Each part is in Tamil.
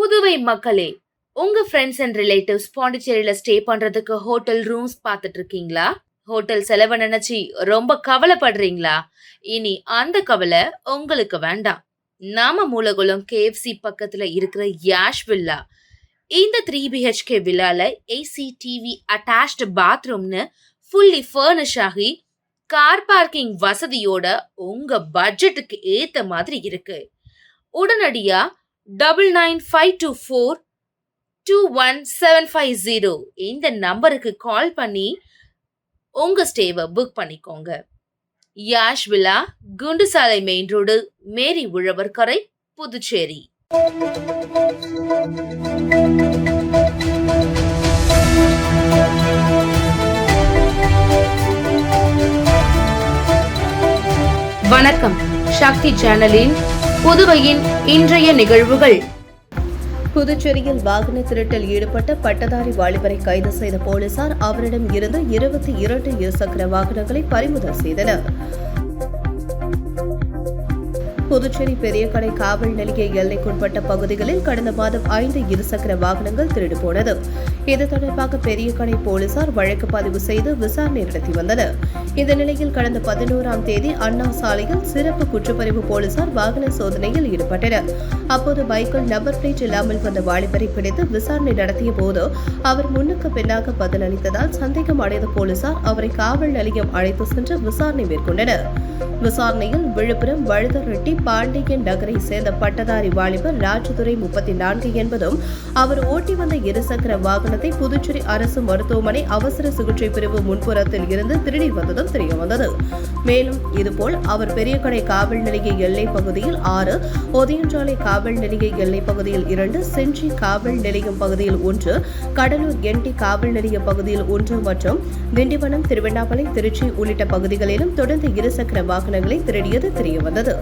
புதுவை மக்களே, உங்க ஃப்ரெண்ட்ஸ் அண்ட் ரிலேட்டிவ்ஸ் பாண்டிச்சேரியில ஸ்டே பண்றதுக்கு ஹோட்டல் ரூம்ஸ் பார்த்துட்டு இருக்கீங்களா? ஹோட்டல் செலவை நினைச்சு ரொம்ப கவலைப்படுறீங்களா? இனி அந்த கவலை உங்களுக்கு வேண்டாம். நாம மூலகுளம் KFC பக்கத்துல இருக்கிற யாஷ் வில்லா. இந்த 3 BHK வில்லால AC டிவி அட்டாச்ட் பாத்ரூம்னு ஃபுல்லி ஃபர்னிஷ் ஆகி கார் பார்க்கிங் வசதியோட உங்க பட்ஜெட்டுக்கு ஏத்த மாதிரி இருக்கு. உடனடியா 9952421750 இந்த நம்பருக்கு கால் பண்ணி உங்க ஸ்டேவை புக் பண்ணிக்கோங்க. Yash villa, Kundasale main road, மேரி உழவர்கரை, புதுச்சேரி. வணக்கம். சக்தி சேனலின் புதுவையின் இன்றைய நிகழ்வுகள். புதுச்சேரியில் வாகன திருட்டில் ஈடுபட்ட பட்டதாரி வாலிபரை கைது செய்த போலீசார் அவரிடம் இருந்து 22 இருசக்கர வாகனங்களை பறிமுதல் செய்தனர். புதுச்சேரி பெரியகடை காவல் நிலைய எல்லைக்குட்பட்ட பகுதிகளில் கடந்த மாதம் 5 இருசக்கர வாகனங்கள் திருடு போனது. இது தொடர்பாக பெரியகடை போலீசார் வழக்கு பதிவு செய்து விசாரணை நடத்தி வந்தனர். இந்த நிலையில் கடந்த 11ஆம் தேதி அண்ணா சாலையில் சிறப்பு குற்றப்பிரிவு போலீசார் வாகன சோதனையில் ஈடுபட்டனர். அப்போது பைக்கில் நம்பர் பிளேட் இல்லாமல் வந்த வாலிபரை பிடித்து விசாரணை நடத்திய போது அவர் முன்னுக்கு பின்னாக பதிலளித்ததால் சந்தேகம் அடைந்த போலீசார் அவரை காவல் நிலையம் அழைத்து சென்று விசாரணை மேற்கொண்டனர். விசாரணையில் விழுப்புரம் வழுதரெட்டி பாண்டியன் நகரை சேர்ந்த பட்டதாரி வாலிபர் ராஜதுரை 34 என்பதும் அவர் ஓட்டி வந்த இருசக்கர வாகனத்தை புதுச்சேரி அரசு மருத்துவமனை அவசர சிகிச்சை பிரிவு முன்புறத்தில் இருந்து திருடி வந்ததும் தெரியவந்தது. மேலும் இதுபோல் அவர் பெரியகடை காவல் நிலைய எல்லை பகுதியில் 6, ஒதியஞ்சாலை காவல் நிலைய எல்லை பகுதியில் 2, செஞ்சி காவல் நிலையம் பகுதியில் 1, கடலூர் NT காவல் நிலைய பகுதியில் 1 மற்றும் திண்டிவனம், திருவண்ணாமலை, திருச்சி உள்ளிட்ட பகுதிகளிலும் தொடர்ந்து இருசக்கர வாகனங்களை திருடியது தெரியவந்தது.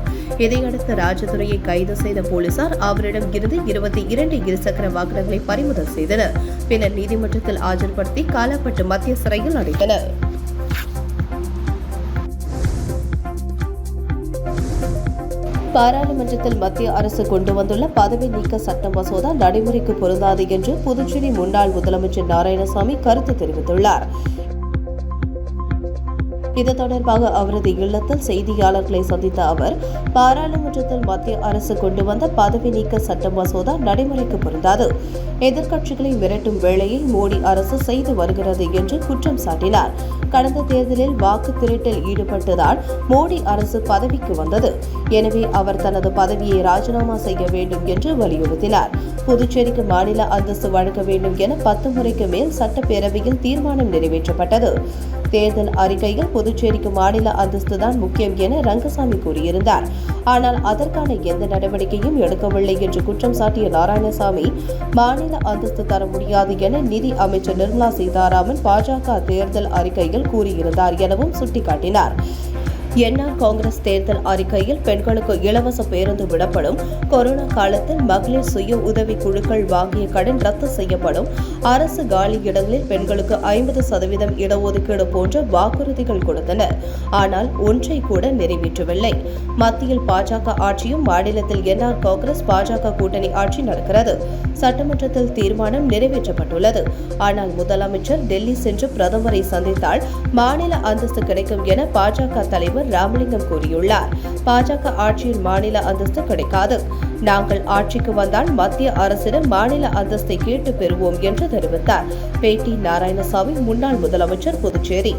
இதையடுத்து ராஜதுரையை கைது செய்த போலீசார் அவரிடம் இருந்து 22 இருசக்கர வாகனங்களை பறிமுதல் செய்தனர். பின்னர் நீதிமன்றத்தில் ஆஜர்படுத்தி காலாப்பட்டு மத்திய சிறையில் அடைத்தனர். பாராளுமன்றத்தில் மத்திய அரசு கொண்டு வந்துள்ள பதவி நீக்க சட்ட மசோதா நடைமுறைக்கு பொருந்தாது என்று புதுச்சேரி முன்னாள் முதலமைச்சர் நாராயணசாமி கருத்து தெரிவித்துள்ளார். இது தொடர்பாக அவரது இல்லத்தில் செய்தியாளர்களை சந்தித்த அவர், பாராளுமன்றத்தில் மத்திய அரசு கொண்டு வந்த பதவி நீக்க சட்ட மசோதா நடைமுறைக்கு பொருந்தாது. எதிர்க்கட்சிகளை மிரட்டும் வேளையை மோடி அரசு செய்து வருகிறது என்று குற்றம் சாட்டினார். கடந்த தேர்தலில் வாக்கு திருட்டில் ஈடுபட்டதால் மோடி அரசு பதவிக்கு வந்தது. எனவே அவர் தனது பதவியை ராஜினாமா செய்ய வேண்டும் என்று வலியுறுத்தினார். புதுச்சேரிக்கு மாநில அந்தஸ்து வழங்க வேண்டும் என 10 முறைக்கு மேல் சட்டப்பேரவையில் தீர்மானம் நிறைவேற்றப்பட்டது. தேர்தல் அறிக்கையில் புதுச்சேரிக்கு மாநில அந்தஸ்து தான் முக்கியம் என ரங்கசாமி கூறியிருந்தார். ஆனால் அதற்கான எந்த நடவடிக்கையும் எடுக்கவில்லை என்று குற்றம் சாட்டிய நாராயணசாமி, மாநில அந்தஸ்து தர முடியாது என நிதி அமைச்சர் நிர்மலா சீதாராமன் பாஜக தேர்தல் அறிக்கையில் கூறியிருந்தார் எனவும் சுட்டிக்காட்டினார். என்ஆர் காங்கிரஸ் தேர்தல் அறிக்கையில் பெண்களுக்கு இலவச பேருந்து விடப்படும், கொரோனா காலத்தில் மகளிர் சுய உதவி குழுக்கள் வாங்கிய கடன் ரத்து செய்யப்படும், அரசு காலி இடங்களில் பெண்களுக்கு 50% இடஒதுக்கீடு போன்ற வாக்குறுதிகள் கொடுத்தனர். ஆனால் ஒன்றை கூட நிறைவேற்றவில்லை. மத்தியில் பாஜக ஆட்சியும் மாநிலத்தில் என்ஆர் காங்கிரஸ் பாஜக கூட்டணி ஆட்சி நடக்கிறது. சட்டமன்றத்தில் தீர்மானம் நிறைவேற்றப்பட்டுள்ளது. ஆனால் முதலமைச்சர் டெல்லி சென்று பிரதமரை சந்தித்தால் மாநில அந்தஸ்து கிடைக்கும் என பாஜக தலைவர் ராமலிங்கம் கூறியுள்ளார். பாஜக ஆட்சியில் மாநில அந்தஸ்து கிடைக்காது. நாங்கள் ஆட்சிக்கு வந்தால் மத்திய அரசிடம் மாநில அந்தஸ்தை கேட்டு பெறுவோம் என்று தெரிவித்தார். பேட்டி நாராயணசாமி, முன்னாள் முதலமைச்சர், புதுச்சேரி.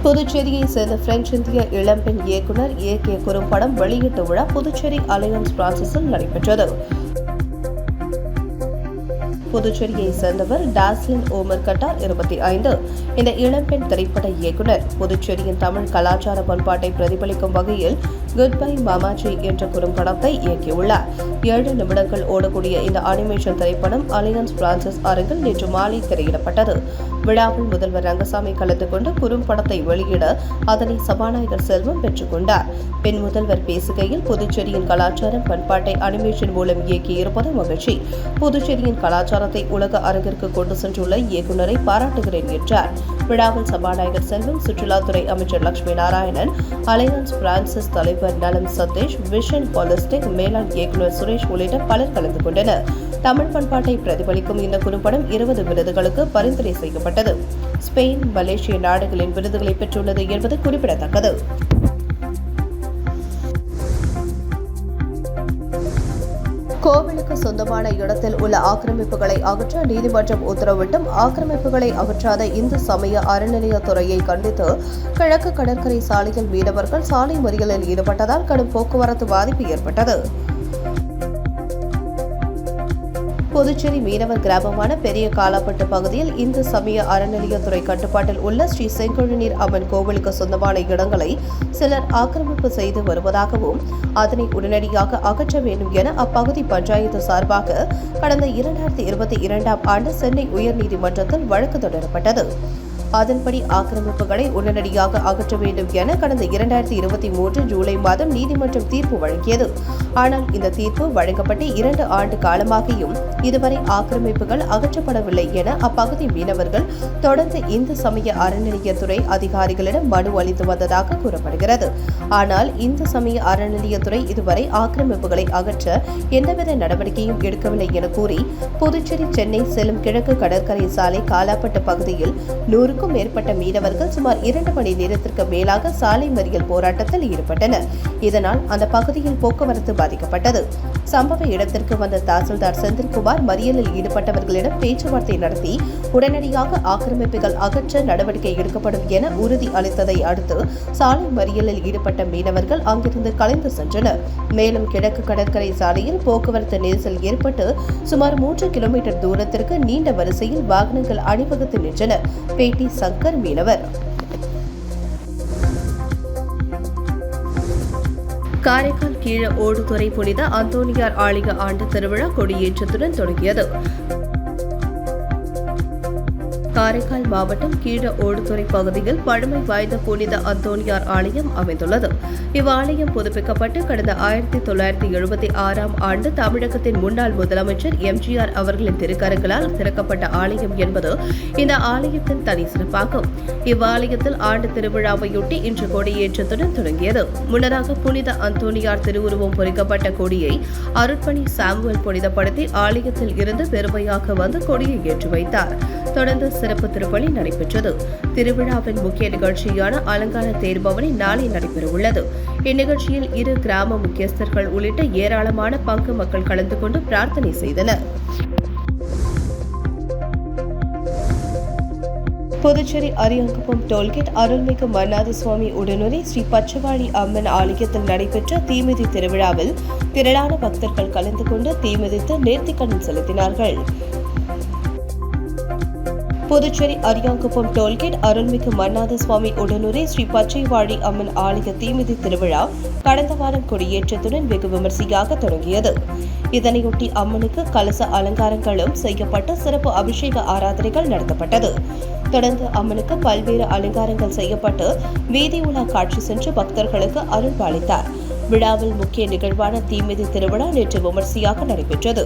புதுச்சேரியை சேர்ந்த பிரெஞ்சு இந்திய இளம்பெண் இயக்குனர் இயக்கிய குறும்படம் வெளியீட்டு விழா புதுச்சேரி அலையன்ஸ் பிரான்சிஸில் நடைபெற்றது. புதுச்சேரியை சேர்ந்தவர் டாஸ்லின் ஓமர் கட்டார், 25. இந்த இளம்பெண் திரைப்பட இயக்குனர் புதுச்சேரியின் தமிழ் கலாச்சார பண்பாட்டை பிரதிபலிக்கும் வகையில் குட் பை மாமாஜி என்ற குறும்படத்தை இயக்கியுள்ளார். 7 நிமிடங்கள் ஓடக்கூடிய இந்த அனிமேஷன் திரைப்படம் அலையன்ஸ் பிரான்சிஸ் அரங்கில் நேற்று மாலை திரையிடப்பட்டது. விழாவில் முதல்வர் ரங்கசாமி கலந்து கொண்டு குறும்படத்தை வெளியிட அதனை சபாநாயகர் செல்வம் பெற்றுக் கொண்டார். பின் முதல்வர் பேசுகையில், புதுச்சேரியின் கலாச்சாரம் பண்பாட்டை அனிமேஷன் மூலம் இயக்கியிருப்பது மகிழ்ச்சி. புதுச்சேரியின் கலாச்சாரத்தை உலக அரங்கிற்கு கொண்டு சென்றுள்ள இயக்குநரை பாராட்டுகிறேன் என்றார். விழாவில் சபாநாயகர் செல்வம், சுற்றுலாத்துறை அமைச்சர் லட்சுமி நாராயணன், அலையன்ஸ் பிரான்சிஸ் தலைவர் நலம் சதீஷ், விஷன் ஹாலிஸ்டிக் மேலாண் இயக்குநர் சுரேஷ் உள்ளிட்ட பலர் கலந்து கொண்டனர். தமிழ் பண்பாட்டை பிரதிபலிக்கும் இந்த குறும்படம் 20 விருதுகளுக்கு பரிந்துரை செய்யப்பட்டது. ஸ்பெயின், மலேசிய நாடுகளின் விருதுகளை பெற்றுள்ளது என்பது குறிப்பிடத்தக்கது. கோவிலுக்கு சொந்தமான இடத்தில் உள்ள ஆக்கிரமிப்புகளை அகற்ற நீதிமன்றம் உத்தரவிட்டும் ஆக்கிரமிப்புகளை அகற்றாத இந்து சமய அறநிலையத்துறையை கண்டித்து கிழக்கு கடற்கரை சாலையில் மீனவர்கள் சாலை மறியலில் ஈடுபட்டதால் கடும் போக்குவரத்து பாதிப்பு ஏற்பட்டது. புதுச்சேரி மீனவர் கிராமமான பெரிய காலாப்பட்டு பகுதியில் இந்து சமய அறநிலையத்துறை கட்டுப்பாட்டில் உள்ள ஸ்ரீ செங்கழுநீர் அம்மன் கோவிலுக்கு சொந்தமான இடங்களை சிலர் ஆக்கிரமிப்பு செய்து வருவதாகவும் அதனை உடனடியாக அகற்ற வேண்டும் என அப்பகுதி பஞ்சாயத்து சார்பாக கடந்த 2022ஆம் ஆண்டு சென்னை உயர்நீதிமன்றத்தில் வழக்கு தொடரப்பட்டது. அதன்படி ஆக்கிரமிப்புகளை உடனடியாக அகற்ற வேண்டும் என கடந்த 2023 ஜூலை மாதம் நீதிமன்றம் தீர்ப்பு வழங்கியது. ஆனால் இந்த தீர்ப்பு வழங்கப்பட்டு 2 ஆண்டு காலமாகியும் இதுவரை ஆக்கிரமிப்புகள் அகற்றப்படவில்லை என அப்பகுதி மீனவர்கள் தொடர்ந்து இந்து சமய அறநிலையத்துறை அதிகாரிகளிடம் மனு அளித்து வந்ததாக கூறப்படுகிறது. ஆனால் இந்து சமய அறநிலையத்துறை இதுவரை ஆக்கிரமிப்புகளை அகற்ற எந்தவித நடவடிக்கையும் எடுக்கவில்லை என கூறி புதுச்சேரி சென்னை செல்லும் கிழக்கு கடற்கரை சாலை காலாப்பட்டு பகுதியில் 100க்கும் மேற்பட்ட மீனவர்கள் சுமார் 2 மணி நேரத்திற்கு மேலாக சாலை மறியல் போராட்டத்தில் ஈடுபட்டனர். இதனால் அந்த பகுதியில் போக்குவரத்து பாதிக்கப்பட்டது. சம்பவ இடத்திற்கு வந்த தாசில்தார் செந்தில்குமார் மறியலில் ஈடுபட்டவர்களிடம் பேச்சுவார்த்தை நடத்தி உடனடியாக ஆக்கிரமிப்புகள் அகற்ற நடவடிக்கை எடுக்கப்படும் என உறுதி அளித்ததை அடுத்து சாலை மறியலில் ஈடுபட்ட மீனவர்கள் அங்கிருந்து கலைந்து சென்றனர். மேலும் கிழக்கு கடற்கரை சாலையில் போக்குவரத்து நெரிசல் ஏற்பட்டு சுமார் 3 கிலோமீட்டர் தூரத்திற்கு நீண்ட வரிசையில் வாகனங்கள் அணிவகுத்து நின்றன. பேட்டி சங்கர் மீனவர். காரைக்கால் கீழ ஓடுதுறை புனித அந்தோணியார் ஆலய ஆண்டு திருவிழா கொடியேற்றத்துடன் தொடங்கியது. காரைக்கால் மாவட்டம் கீழ ஓடுதுறை பகுதியில் பழமை வாய்ந்த புனித அந்தோணியார் ஆலயம் அமைந்துள்ளது. இவ்வாலயம் புதுப்பிக்கப்பட்டு கடந்த 1976ஆம் ஆண்டு தமிழகத்தின் முன்னாள் முதலமைச்சர் எம்ஜிஆர் அவர்களின் திருக்கரங்களால் திறக்கப்பட்ட ஆலயம் என்பது இந்த ஆலயத்தின் தனி சிறப்பாகும். இவ்வாலயத்தில் ஆண்டு திருவிழாவையொட்டி இன்று கொடியேற்றத்துடன் தொடங்கியது. முன்னதாக புனித அந்தோணியார் திருவுருவம் பொறிக்கப்பட்ட கொடியை அருட்பணி சாமுவேல் புனிதப்படுத்தி ஆலயத்தில் இருந்து பெருமையாக வந்து கொடியை ஏற்றி வைத்தார். தொடர்ந்து சிறப்பு திருப்பலி நடைபெற்றது. திருவிழாவின் முக்கிய நிகழ்ச்சியான அலங்கார தேர்பவனி நாளை நடைபெறவுள்ளது. இந்நிகழ்ச்சியில் 2 கிராம முக்கியஸ்தர்கள் உள்ளிட்ட ஏராளமான பங்கு மக்கள் கலந்து கொண்டு பிரார்த்தனை செய்தனர். புதுச்சேரி அரியாங்குப்பம் டோல்கேட் அருள்மிகு மன்னாத சுவாமி உடனுரை ஸ்ரீ பச்சவாடி அம்மன் ஆலயத்தில் நடைபெற்ற தீமிதி திருவிழாவில் திரளான பக்தர்கள் கலந்து கொண்டு தீமிதித்து நேர்த்திக்கடன் செலுத்தினார்கள். புதுச்சேரி அரியாங்குப்பம் டோல்கேட் அருள்மிகு மன்னாத சுவாமி உடனுரை ஸ்ரீ பச்சைவாடி அம்மன் ஆலய தீமிதி திருவிழா கடந்த வாரம் கொடியேற்றத்துடன் வெகு விமரிசையாக தொடங்கியது. இதனையொட்டி அம்மனுக்கு கலச அலங்காரங்களும் செய்யப்பட்டு சிறப்பு அபிஷேக ஆராதனைகள் நடத்தப்பட்டது. தொடர்ந்து அம்மனுக்கு பல்வேறு அலங்காரங்கள் செய்யப்பட்டு வீதி உலா காட்சி சென்று பக்தர்களுக்கு அருள் பாலித்தார். விழாவில் முக்கிய நிகழ்வான தீமிதி திருவிழா நேற்று விமர்சையாக நடைபெற்றது.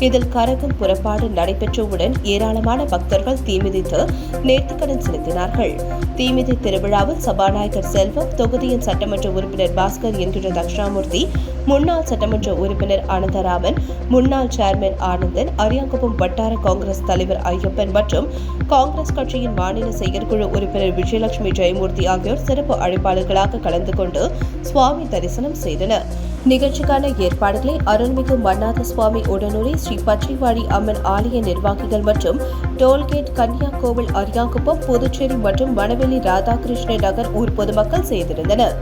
இதில் கரகம் புறப்பாடு நடைபெற்றவுடன் ஏராளமான பக்தர்கள் தீமிதித்து நேர்த்திக்கடன் செலுத்தினார்கள். தீமிதி திருவிழாவில் சபாநாயகர் செல்வம், தொகுதியின் சட்டமன்ற உறுப்பினர் பாஸ்கர் என்கிற தட்சிணாமூர்த்தி, முன்னாள் சட்டமன்ற உறுப்பினர் அனந்தராமன், முன்னாள் சேர்மன் ஆனந்தன், அரியாங்குப்பம் வட்டார காங்கிரஸ் தலைவர் ஐயப்பன் மற்றும் காங்கிரஸ் கட்சியின் மாநில செயற்குழு உறுப்பினர் விஜயலட்சுமி ஜெயமூர்த்தி ஆகியோர் சிறப்பு அழைப்பாளர்களாக கலந்து கொண்டு சுவாமி தரிசனம் செய்தனர். நிகழ்ச்சிக்கான ஏற்பாடுகளை அருள்மிகு மன்னாத சுவாமி உடனுரை ஸ்ரீ பச்சைவாடி அம்மன் ஆலய நிர்வாகிகள் மற்றும் டோல்கேட், கன்னியாகோவில், அரியாங்குப்பம், புதுச்சேரி மற்றும் வனவெளி ராதாகிருஷ்ண நகர் ஊர் பொதுமக்கள் செய்திருந்தனர்.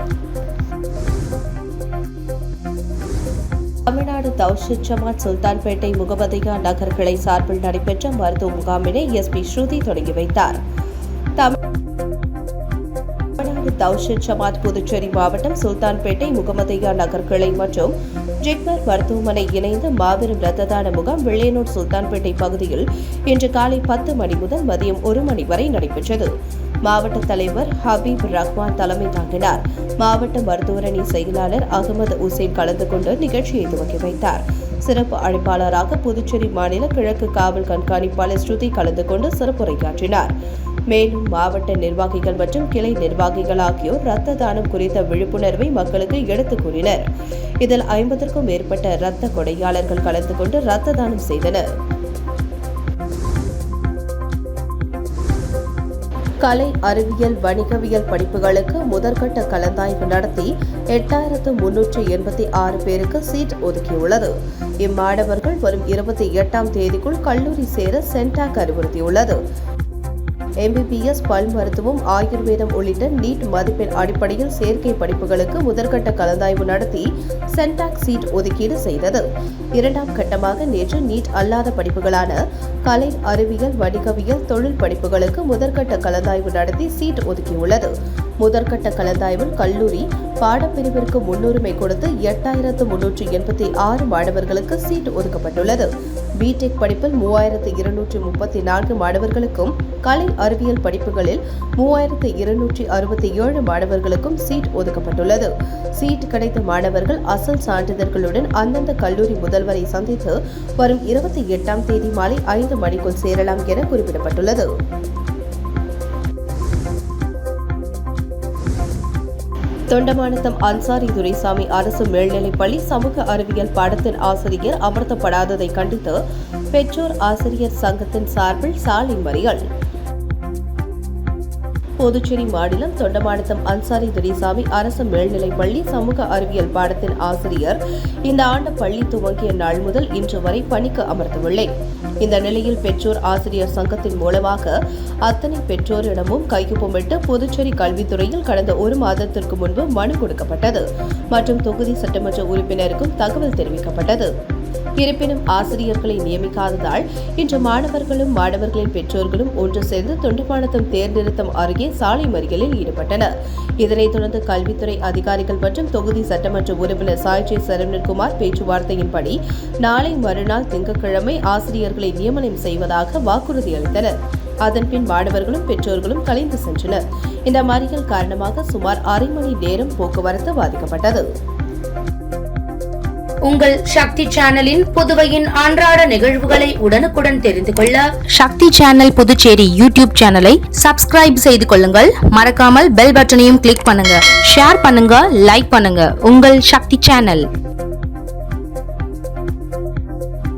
தமிழ்நாடு தௌஹீத் ஜமாத் சுல்தான்பேட்டை முகமதியா நகர் கிளை சார்பில் நடைபெற்ற மருத்துவ முகாமினை எஸ்பி ஸ்ருதி தொடங்கி வைத்தார். தௌஹீத் ஜமாத் புதுச்சேரி மாவட்டம் சுல்தான்பேட்டை முகமதியா நகர் கிளை மற்றும் ஜிப்மர் மருத்துவமனை இணைந்து மாபெரும் இரத்த தான முகாம் வில்லியனூர் சுல்தான்பேட்டை பகுதியில் இன்று காலை 10 மணி முதல் மதியம் 1 மணி வரை நடைபெற்றது. மாவட்ட தலைவர் ஹபீப் ரஹ்மான் தலைமை தாங்கினார். மாவட்ட மருத்துவரணி செயலாளர் அகமது உசேன் கலந்து கொண்டு நிகழ்ச்சியை துவக்கி வைத்தார். சிறப்பு அழைப்பாளராக புதுச்சேரி மாநில கிழக்கு காவல் கண்காணிப்பாளர் ஸ்ருதி கலந்து கொண்டு சிறப்புரையாற்றினார். மேலும் மாவட்ட நிர்வாகிகள் மற்றும் கிளை நிர்வாகிகள் ஆகியோர் இரத்த தானம் குறித்த விழிப்புணர்வை மக்களுக்கு எடுத்துக் கூறினர். இதில் 50க்கும் மேற்பட்ட இரத்த கொடையாளர்கள் கலந்து கொண்டு இரத்த தானம் செய்தனர். கலை, அறிவியல், வணிகவியல் படிப்புகளுக்கு முதற்கட்ட கலந்தாய்வு நடத்தி 8386 பேருக்கு சீட் ஒதுக்கியுள்ளது. இம்மாணவர்கள் வரும் 28ஆம் தேதிக்குள் கல்லூரி சேர சென்டாக் அறிவுறுத்தியுள்ளது. MBBS, பல் மருத்துவம், ஆயுர்வேதம் உள்ளிட்ட நீட் மதிப்பெண் அடிப்படையில் சேர்க்கை படிப்புகளுக்கு முதற்கட்ட கலந்தாய்வு நடத்தி சென்டாக் சீட் ஒதுக்கீடு செய்தது. இரண்டாம் கட்டமாக நேற்று நீட் அல்லாத படிப்புகளான கலை, அறிவியல், வணிகவியல், தொழில் படிப்புகளுக்கு முதற்கட்ட கலந்தாய்வு நடத்தி சீட் ஒதுக்கியுள்ளது. முதற்கட்ட கலந்தாய்வில் கல்லூரி பாடப்பிரிவிற்கு முன்னுரிமை கொடுத்து 8386 மாணவர்களுக்கு சீட் ஒதுக்கப்பட்டுள்ளது. பிடெக் படிப்பில் 3234 மாணவர்களுக்கும், கலை அறிவியல் படிப்புகளில் 3267 மாணவர்களுக்கும் சீட் ஒதுக்கப்பட்டுள்ளது. சீட் கிடைத்த மாணவர்கள் அசல் சான்றிதழ்களுடன் அந்தந்த கல்லூரி முதல்வரை சந்தித்து வரும் 28ஆம் தேதி மாலை 5 மணிக்குள் சேரலாம் என குறிப்பிடப்பட்டுள்ளது. தொண்டமானத்தம் அன்சாரி துரைசாமி அரசு மேல்நிலைப்பள்ளி சமூக அறிவியல் பாடத்தின் ஆசிரியர் அமர்த்தப்படாததை கண்டித்து பெற்றோர் ஆசிரியர் சங்கத்தின் சார்பில் சாலை மறியல். புதுச்சேரி மாநிலம் தொண்டமானத்தம் அன்சாரி துரைசாமி அரசு மேல்நிலைப்பள்ளி சமூக அறிவியல் பாடத்தின் ஆசிரியர் இந்த ஆண்டு பள்ளி துவங்கிய நாள் முதல் இன்று வரை பணிக்கு அமர்த்தவில்லை. இந்த நிலையில் பெற்றோர் ஆசிரியர் சங்கத்தின் மூலமாக அத்தனை பெற்றோரிடமும் கையொப்பமிட்டு புதுச்சேரி கல்வித்துறையில் கடந்த 1 மாதத்திற்கு முன்பு மனு கொடுக்கப்பட்டது மற்றும் தொகுதி சட்டமன்ற உறுப்பினருக்கும் தகவல் தெரிவிக்கப்பட்டது. இருப்பினும் ஆசிரியர்களை நியமிக்காததால் இன்று மாணவர்களும் மாணவர்களின் பெற்றோர்களும் ஒன்று சேர்ந்து தொண்டமானத்தம் தேர்நிறுத்தம் அருகே சாலை மறியலில் ஈடுபட்டனர். இதனைத் தொடர்ந்து கல்வித்துறை அதிகாரிகள் மற்றும் தொகுதி சட்டமன்ற உறுப்பினர் சாய்ஜே சரவணன்குமார் பேச்சுவார்த்தையின்படி நாளை மறுநாள் திங்கட்கிழமை ஆசிரியர்களை நியமனம் செய்வதாக வாக்குறுதி அளித்தனர். அதன்பின் மாணவர்களும் பெற்றோர்களும் கலைந்து சென்றனர். இந்த மறியல் காரணமாக சுமார் 1/2 மணி நேரம் போக்குவரத்து பாதிக்கப்பட்டது. உங்கள் சக்தி சேனலின் புதுவையின் அன்றாட நிகழ்வுகளை உடனுக்குடன் தெரிந்து கொள்ள சக்தி சேனல் புதுச்சேரி யூடியூப் சேனலை சப்ஸ்கிரைப் செய்து கொள்ளுங்கள். மறக்காமல் பெல் பட்டனையும் கிளிக் பண்ணுங்க, ஷேர் பண்ணுங்க, லைக் பண்ணுங்க. உங்கள் சக்தி சேனல்.